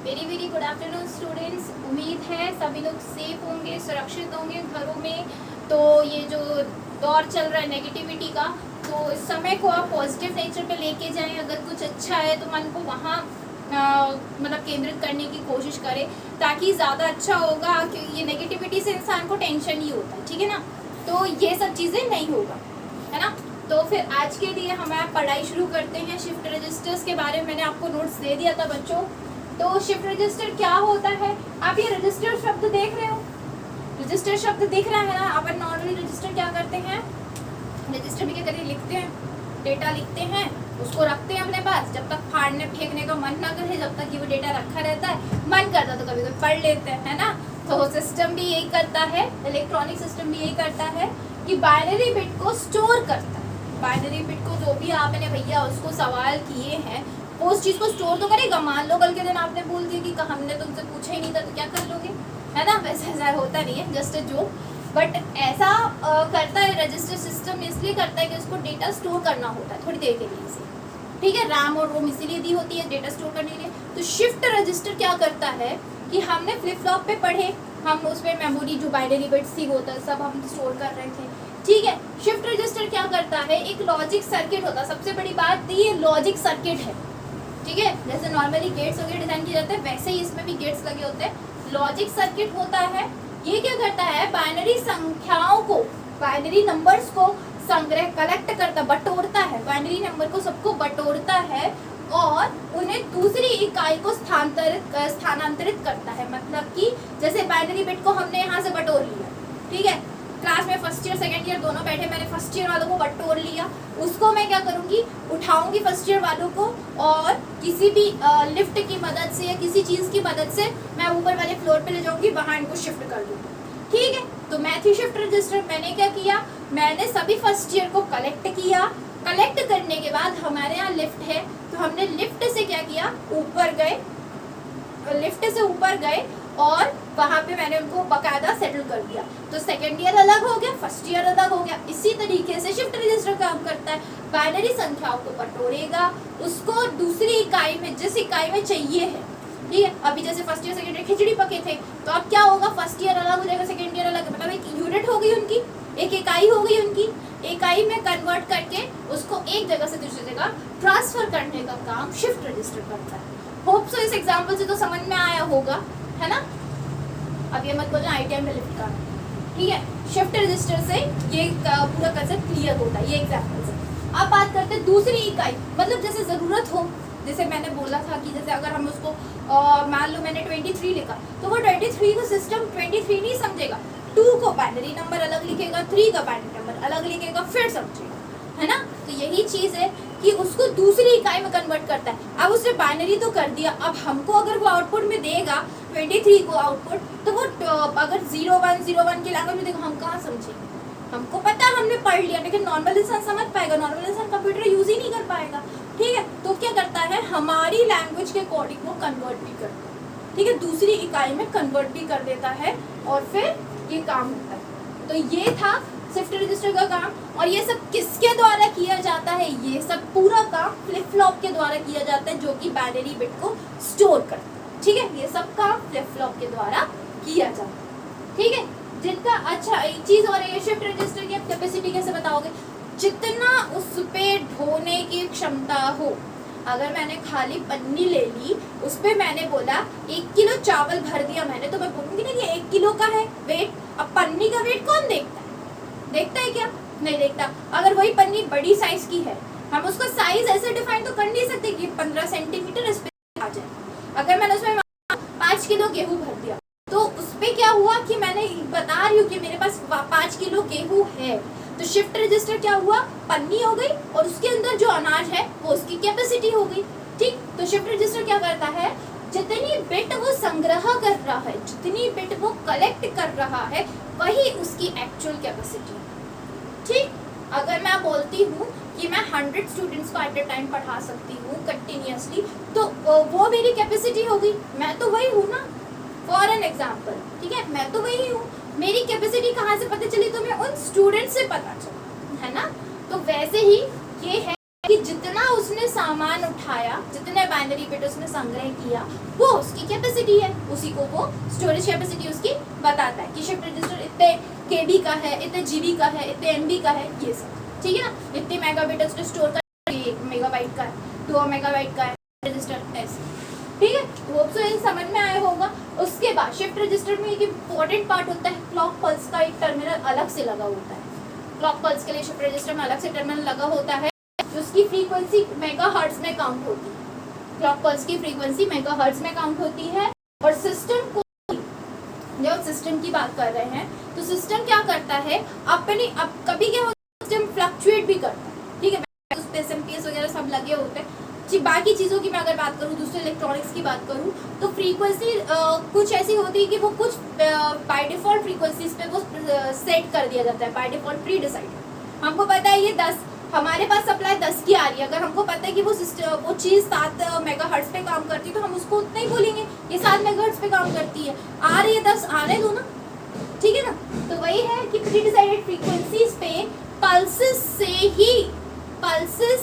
Very very good afternoon students. उम्मीद है सभी लोग सेफ होंगे, सुरक्षित होंगे घरों में। तो ये जो दौर चल रहा है नेगेटिविटी का, तो इस समय को आप पॉजिटिव नेचर पे लेके जाएं। अगर कुछ अच्छा है तो मन को वहाँ मतलब केंद्रित करने की कोशिश करें, ताकि ज़्यादा अच्छा होगा। क्योंकि ये नेगेटिविटी से इंसान को टेंशन ही होता है, ठीक है ना। तो ये सब चीज़ें नहीं होगा, है ना। तो फिर आज के लिए हम पढ़ाई शुरू करते हैं। शिफ्ट रजिस्टर्स के बारे में मैंने आपको नोट्स दे दिया था बच्चों। तो शिफ्ट रजिस्टर क्या होता है, आप ये रजिस्टर शब्द देख रहे हो, रजिस्टर शब्द दिख रहा है ना। अपन नॉर्मली रजिस्टर क्या करते हैं, रजिस्टर में क्या करते हैं, लिखते हैं, डेटा लिखते हैं, उसको रखते हैं अपने पास। जब तक फाड़ने फेंकने का मन ना करे, जब तक ये वो डेटा रखा रहता है, मन करता तो कभी कभी पढ़ लेते हैं, है ना। तो सिस्टम भी यही करता है, इलेक्ट्रॉनिक सिस्टम भी यही करता है कि बाइनरी बिट को स्टोर करता है। बाइनरी बिट को जो भी आपने भैया उसको सवाल किए हैं, वो उस चीज़ को स्टोर तो करेगा। मान लो कल के दिन आपने बोल दिया कि हमने तुमसे पूछा ही नहीं था, तो क्या कर लोगे, है ना। वैसे ऐसा होता नहीं है, जस्ट अ जोक। बट ऐसा करता है रजिस्टर सिस्टम, इसलिए करता है कि उसको डेटा स्टोर करना होता है थोड़ी देर के लिए से, ठीक है। रैम और रोम इसीलिए दी होती है, डेटा स्टोर करने के लिए। तो शिफ्ट रजिस्टर क्या करता है कि हमने फ्लिप फ्लॉप पे पढ़े, हम उस पर मेमोरी जो बाइनरी बिट्स थी वो सब हम स्टोर कर रहे थे, ठीक है। शिफ्ट रजिस्टर क्या करता है, एक लॉजिक सर्किट होता है। सबसे बड़ी बात ये लॉजिक सर्किट है, ठीक है। जैसे नॉर्मली गेट्स वगैरह डिजाइन किए जाते हैं, वैसे ही इसमें भी गेट्स लगे होते हैं। लॉजिक सर्किट होता है। ये क्या करता है, बाइनरी संख्याओं को, बाइनरी नंबर्स को संग्रह कलेक्ट करता, बटोरता है। बाइनरी नंबर को सबको बटोरता है और उन्हें दूसरी इकाई को स्थानांतरित करता है। मतलब कि जैसे बाइनरी बिट को हमने यहाँ से बटोर लिया, ठीक है। क्लास में फर्स्ट ईयर सेकंड ईयर दोनों बैठे, मैंने फर्स्ट ईयर वालों को बटोर लिया। उसको मैं क्या करूँगी, उठाऊंगी फर्स्ट ईयर वालों को और किसी भी लिफ्ट की मदद से या किसी चीज़ की मदद से मैं ऊपर वाले फ्लोर पे ले जाऊंगी, वहाँ इनको शिफ्ट कर दूँगी, ठीक है। तो मैं थी शिफ्ट रजिस्टर। मैंने क्या किया, मैंने सभी फर्स्ट ईयर को कलेक्ट किया। कलेक्ट करने के बाद हमारे यहाँ लिफ्ट है, तो हमने लिफ्ट से क्या किया, ऊपर गए, लिफ्ट से ऊपर गए और वहाँ पे मैंने उनको बकायदा सेटल कर दिया। तो सेकेंड ईयर अलग हो गया, फर्स्ट ईयर अलग हो गया। इसी तरीके से शिफ्ट रजिस्टर काम करता है। बाइनरी संख्याओं को बटोरेगा, उसको दूसरी इकाई में, जिस इकाई में चाहिए है, ठीक है। अभी जैसे फर्स्ट ईयर सेकेंड ईयर खिचड़ी पके थे, तो अब क्या होगा, फर्स्ट ईयर अलग हो जाएगा, सेकेंड ईयर अलग, मतलब एक यूनिट हो गई उनकी, एक इकाई हो गई उनकी। इकाई में कन्वर्ट करके उसको एक जगह से दूसरी जगह ट्रांसफर करने का काम शिफ्ट रजिस्टर करता है। होप सो इस एग्जाम्पल से तो समझ में आया होगा, है ना। अब ये मत बोलना ITI में लिफ्ट का, ठीक है। शिफ्ट रजिस्टर से ये पूरा कंसेप्ट क्लियर होता है, ये एग्जाम्पल से। अब बात करते हैं दूसरी इकाई, मतलब जैसे ज़रूरत हो, जैसे मैंने बोला था कि जैसे अगर हम उसको मान लो मैंने 23 लिखा, तो वो 23 को सिस्टम 23 नहीं समझेगा। 2 को बाइनरी नंबर अलग लिखेगा, 3 का बाइनरी नंबर अलग लिखेगा, फिर समझेगा, है ना। तो यही चीज़ है कि उसको दूसरी इकाई में कन्वर्ट करता है। अब उसने बाइनरी तो कर दिया, अब हमको अगर वो आउटपुट में देगा 23 को आउटपुट, तो वो अगर 0101 के लैंग्वेज में देखो, हम कहाँ समझेंगे। हमको पता है, हमने पढ़ लिया, लेकिन नॉर्मल इंसान समझ पाएगा, नॉर्मल इंसान कंप्यूटर यूज ही नहीं कर पाएगा, ठीक है। तो क्या करता है, हमारी लैंग्वेज के अकॉर्डिंग वो कन्वर्ट भी करता है, ठीक है, दूसरी इकाई में कन्वर्ट भी कर देता है और फिर ये काम होता है। तो ये था शिफ्ट रजिस्टर का काम। और ये सब किसके द्वारा किया जाता है, ये सब पूरा काम फ्लिप फ्लॉप के द्वारा किया जाता है, जो कि बाइनरी बिट को स्टोर करता है, ठीक है। ये सब काम फ्लिप फ्लॉप के द्वारा किया जाता है, ठीक है। जिनका अच्छा एक चीज और है, शिफ्ट रजिस्टर की कैपेसिटी कैसे बताओगे, जितना उस पे ढोने की क्षमता हो। अगर मैंने खाली पन्नी ले ली, उस पर मैंने बोला 1 किलो चावल भर दिया मैंने, तो मैं बोलूँगी ना कि 1 किलो का है वेट। अब पन्नी का वेट कौन देखता है, देखता है क्या, नहीं देखता। अगर वही पन्नी बड़ी साइज की है, हम उसका साइज ऐसे डिफाइन तो कर नहीं सकते कि 15 सेंटीमीटर इस पे आ जाए। अगर मैंने उसमें 5 किलो गेहूं भर दिया, तो उस पे क्या हुआ कि मैंने बता रही हूँ कि मेरे पास 5 किलो गेहूं है। तो शिफ्ट रजिस्टर क्या हुआ, पन्नी हो गई और उसके अंदर जो अनाज है वो उसकी कैपेसिटी हो गई, ठीक। तो शिफ्ट रजिस्टर क्या करता है, जितनी बिट वो संग्रह कर रहा है, जितनी बिट वो कलेक्ट कर रहा है, वही उसकी एक्चुअल कैपेसिटी, ठीक। अगर मैं बोलती हूँ कि मैं 100 स्टूडेंट्स को एट ए टाइम पढ़ा सकती हूँ कंटिन्यूअसली, तो वो मेरी कैपेसिटी होगी, मैं तो वही हूँ ना, फॉर एन एग्जाम्पल, ठीक है। मैं तो वही हूँ, मेरी कैपेसिटी कहाँ से पता चली, तो मैं उन स्टूडेंट से पता चला, है ना। तो वैसे ही ये है कि जितना उसने सामान उठाया, जितने बाइनरी बिट उसने संग्रह किया, वो उसकी कैपेसिटी है, उसी को वो स्टोरेज कैपेसिटी उसकी बताता है कि शिफ्ट रजिस्टर इतने केबी का है, इतने जीबी का है, इतने एमबी का है, ये सब ठीक है ना। इतने मेगाबाइट उसने स्टोर कर, 1 मेगाबाइट का है, 2 मेगाबाइट का है रजिस्टर ऐसे, ठीक है। वो तो ये समझ में आया होगा। उसके बाद शिफ्ट रजिस्टर में एक इम्पोर्टेंट पार्ट होता है, क्लॉक पल्स का एक टर्मिनल अलग से लगा होता है। क्लॉक पल्स के लिए शिफ्ट रजिस्टर में अलग से टर्मिनल लगा होता है, उसकी फ्रीक्वेंसी मेगाहर्ट्ज में काउंट होती है। क्लॉक पल्स की फ्रीक्वेंसी मेगाहर्ट्ज में काउंट होती है। और सिस्टम को, जब सिस्टम की बात कर रहे हैं तो सिस्टम क्या करता है, कभी क्या होता है, सिस्टम फ्लक्चुएट भी करता है, ठीक है। उस पे एसएमपीएस वगैरह सब लगे होते हैं। बाकी चीज़ों की मैं अगर बात करूँ, दूसरे इलेक्ट्रॉनिक्स की बात करूँ, तो फ्रीक्वेंसी कुछ ऐसी होती है कि वो कुछ बाय डिफॉल्ट फ्रीक्वेंसीज पे वो सेट कर दिया जाता है, बाय डिफॉल्ट प्री डिसाइड। हमको पता है ये 10, हमारे पास सप्लाई 10 की आ रही है, अगर हमको पता है कि वो चीज़ 7 मेगाहर्ट्ज पे काम करती है तो हम उसको उतना ही बोलेंगे, ये 7 मेगाहर्ट्ज पे काम करती है, आ रही है 10, आने दो ना, ठीक है ना। तो वही है कि प्री डिसाइडेड फ्रीक्वेंसीज पे पल्सेस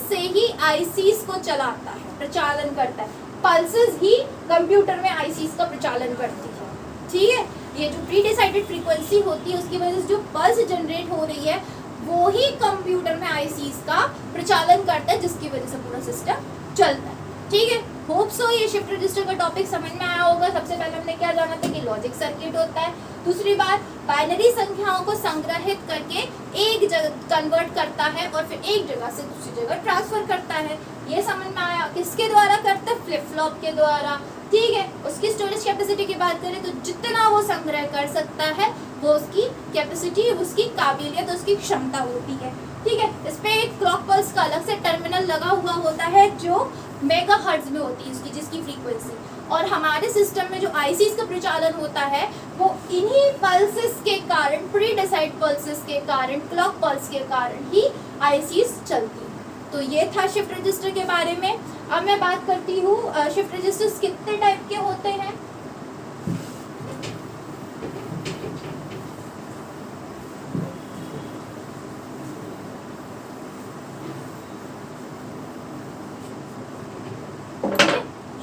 से ही आईसीस को चलाता है, प्रचालन करता है। पल्सेस ही कंप्यूटर में आईसीस का प्रचालन करती है, ठीक है। ये जो प्री डिसाइडेड फ्रीक्वेंसी होती है, उसकी वजह से जो पल्स जनरेट हो रही है, वो ही कंप्यूटर में आईसीस का प्रचालन करता है, जिसकी वजह से पूरा सिस्टम चलता है, ठीक है। होप सो ये शिफ्ट रजिस्टर का टॉपिक समझ में आया होगा। सबसे पहले हमने क्या जाना था कि लॉजिक सर्किट होता है। दूसरी बात, बाइनरी संख्याओं को संग्रहित करके एक जगह कन्वर्ट करता है और फिर एक जगह से दूसरी जगह ट्रांसफर करता है। ये समझ में आया। किसके द्वारा करता है? फ्लिप फ्लॉप के द्वारा, ठीक है। उसकी स्टोरेज कैपेसिटी की बात करें तो जितना वो संग्रह कर सकता है वो उसकी कैपेसिटी, उसकी काबिलियत, उसकी क्षमता होती है, ठीक है। इस पे एक क्लॉक पल्स का अलग से टर्मिनल लगा हुआ होता है जो मेगाहर्ट्ज में होती है उसकी, जिसकी फ्रीक्वेंसी। और हमारे सिस्टम में जो आईसीस का प्रचालन होता है वो इन्हीं पल्सेस के कारण, प्री डिसाइड पल्सेस के कारण, क्लॉक पल्स के कारण ही आईसीस चलती है। तो ये था शिफ्ट रजिस्टर के बारे में। अब मैं बात करती हूँ शिफ्ट रजिस्टर्स कितने टाइप के होते हैं।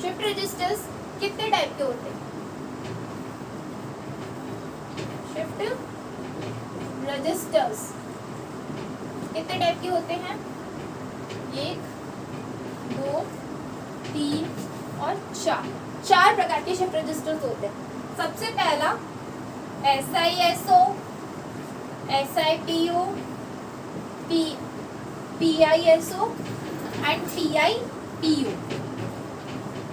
शिफ्ट रजिस्टर्स कितने टाइप के होते हैं? शिफ्ट रजिस्टर्स कितने टाइप के होते हैं? 1, 2, 3 और 4। 4 प्रकार के शिफ्ट रजिस्टर्स होते हैं। सबसे पहला SISO, SIPO, PISO and PIPO।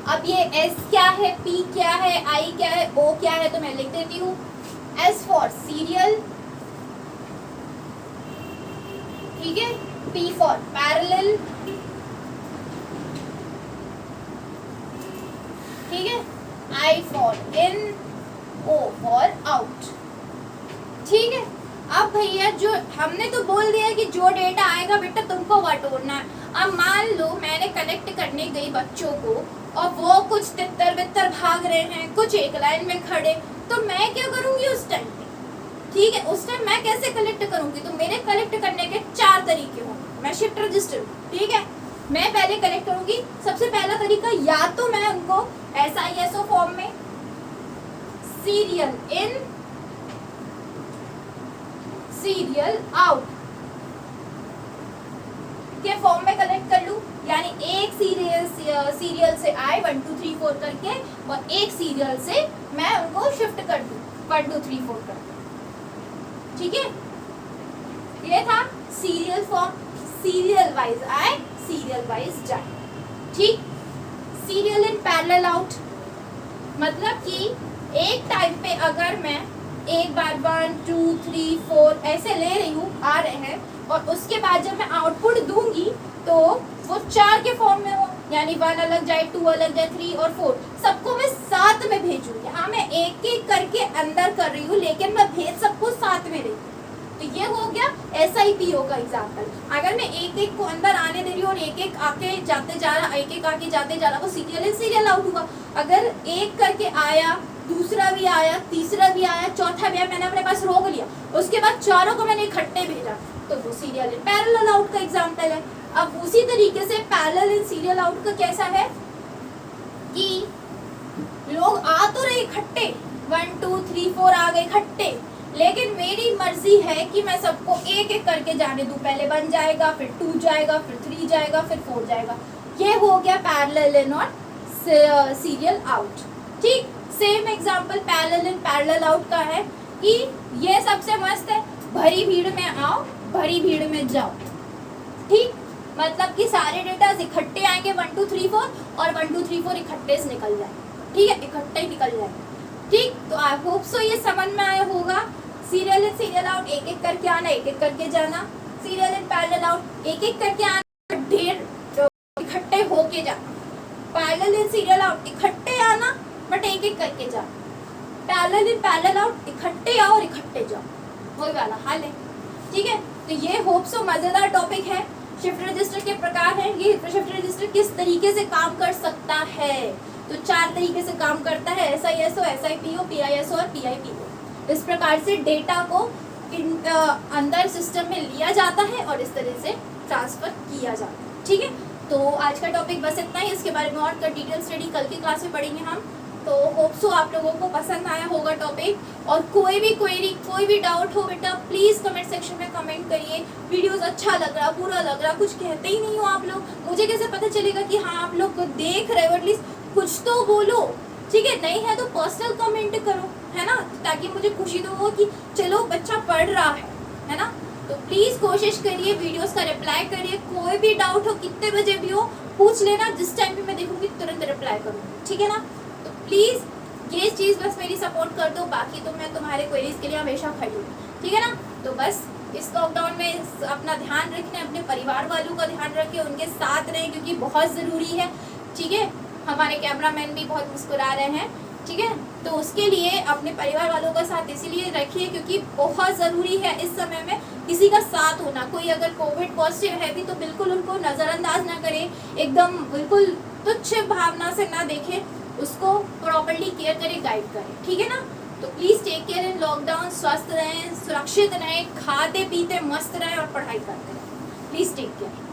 अब ये S क्या है, P क्या है, I क्या है, O क्या है, तो मैं लिख देती हूँ। S फॉर सीरियल, ठीक है। P फॉर पैरेलल, ठीक है। I for in, O for out, ठीक है। अब भैया जो हमने तो बोल दिया कि जो डेटा आएगा बेटा तुमको बटोरना है। अब मान लो मैंने कनेक्ट करने गई बच्चों को और वो कुछ तितर बितर भाग रहे हैं, कुछ एक लाइन में खड़े, तो मैं क्या करूंगी उस टाइम पे, ठीक है। उस टाइम मैं कैसे कलेक्ट करूंगी? तो मेरे कलेक्ट करने के 4 तरीके होंगे। मैं शिफ्ट रजिस्टर, ठीक है, मैं पहले कलेक्ट करूंगी। सबसे पहला तरीका, या तो मैं उनको SISO फॉर्म में, सीरियल इन, सीरियल आउट के फॉर्म में कलेक्ट कर लूं, यानी एक सीरियल से I 1 2 3 4 करके और एक सीरियल से मैं उनको शिफ्ट कर दूं 1 2 3 4 करके, ठीक है। ये था serial form, serial wise I, serial wise जाए, ठीक। सीरियल इन पैरेलल आउट मतलब कि एक टाइम पे अगर मैं एक बार 1 2 3 4 ऐसे ले रही हूँ, आ रहे हैं, और उसके बाद जब मैं आउटपुट दूंगी तो वो 4 के फॉर्म में हो, यानी 1 अलग जाए, 2 अलग जाए, 3 और 4 सबको मैं साथ में भेजूंगी। हाँ, मैं एक एक करके अंदर कर रही हूँ लेकिन मैं भेज सबको साथ में रही हूँ। तो ये हो गया SIPO का एग्जाम्पल। अगर मैं एक एक को अंदर आने दे रही हूँ और एक एक आके जाते जा रहा, एक एक आके जाते जा रहा, वो सीरियल इन सीरियल आउट हुआ। अगर एक करके आया, दूसरा भी आया, तीसरा भी आया, चौथा भी आया, मैंने अपने पास रोक लिया, उसके बाद चारों को मैंने इकट्ठे भेजा, तो वो सीरियल इन पैरेलल आउट का एग्जाम्पल है। अब उसी तरीके से पैरेलल इन सीरियल आउट का कैसा है कि लोग आ तो रहे इकट्ठे, 1 2 3 4 आ गए इकट्ठे, लेकिन मेरी मर्जी है कि मैं सबको एक एक करके जाने दूं। पहले 1 जाएगा, फिर 2 जाएगा, फिर 3 जाएगा, फिर 4 जाएगा। ये हो गया पैरेलल इन और सीरियल आउट। ठीक, same example parallel in parallel out का है कि ये सबसे मस्त है, भरी भीड़ में आओ, भरी भीड़ में जाओ। ठीक, मतलब कि सारे डेटा इकट्ठे आएंगे 1 2 3 4 और 1 2 3 4 इकट्ठे से निकल जाए। ठीक है, इकट्ठे ही निकल जाए। ठीक, तो आई होप सो ये समझ में आया होगा। सीरियल इन सीरियल आउट एक एक करके आना, एक एक करके जाना। सीरियल इन पैरेलल आउट एक एक करके आना, ढेर इकट्ठे होके जाना। पैरेलल इन सीरियल आउट इकट्ठे आना बट एक एक करके जाना। पैरेलल इन पैरेलल आउट इकट्ठे आओ और इकट्ठे जाओ, वही वाला हाल है। ठीक है, तो ये होप सो मजेदार टॉपिक है। शिफ्ट रजिस्टर के प्रकार है, ये शिफ्ट रजिस्टर किस तरीके से काम कर सकता है। तो 4 तरीके से काम करता है, SISO, SIPO, PISO और PIPO। इस प्रकार से डेटा को अंदर सिस्टम में लिया जाता है और इस तरह से ट्रांसफर किया जाता है। ठीक है, तो आज का टॉपिक बस इतना ही। इसके बारे में और डिटेल स्टडी कल की क्लास में पढ़ेंगे हम। तो होप सो आप लोगों को पसंद आया होगा टॉपिक। और कोई भी क्वेरी, कोई भी डाउट हो बेटा, प्लीज़ कमेंट सेक्शन में कमेंट करिए। वीडियोस अच्छा लग रहा, बुरा लग रहा, कुछ कहते ही नहीं हो आप लोग, मुझे कैसे पता चलेगा कि हाँ आप लोग देख रहे हो। एटलीस्ट कुछ तो बोलो। ठीक है, नहीं है तो पर्सनल कमेंट करो, है ना, ताकि मुझे खुशी तो हो कि चलो बच्चा पढ़ रहा है ना। तो प्लीज़ कोशिश करिए, वीडियोस का रिप्लाई करिए। कोई भी डाउट हो, कितने बजे भी हो, पूछ लेना। जिस टाइम भी मैं देखूंगी तुरंत रिप्लाई करूँगी। ठीक है ना, तो प्लीज़ ये चीज़ बस मेरी सपोर्ट कर दो। बाकी तो मैं तुम्हारे क्वेरीज के लिए हमेशा खड़ी हूँ। ठीक है ना, तो बस इस लॉकडाउन में अपना ध्यान रखें, अपने परिवार वालों का ध्यान रखें, उनके साथ रहें क्योंकि बहुत ज़रूरी है। ठीक है, हमारे कैमरामैन भी बहुत मुस्कुरा रहे हैं। ठीक है, तो उसके लिए अपने परिवार वालों का साथ इसीलिए रखिए क्योंकि बहुत ज़रूरी है इस समय में किसी का साथ होना। कोई अगर कोविड पॉजिटिव है भी तो बिल्कुल उनको नज़रअंदाज ना करें, एकदम बिल्कुल तुच्छ भावना से ना देखें, उसको प्रॉपर्ली केयर करें, गाइड करें। ठीक है ना, तो please take care in lockdown. स्वस्थ रहें, सुरक्षित रहें, खाते पीते मस्त रहें और पढ़ाई करते रहें। Please take care.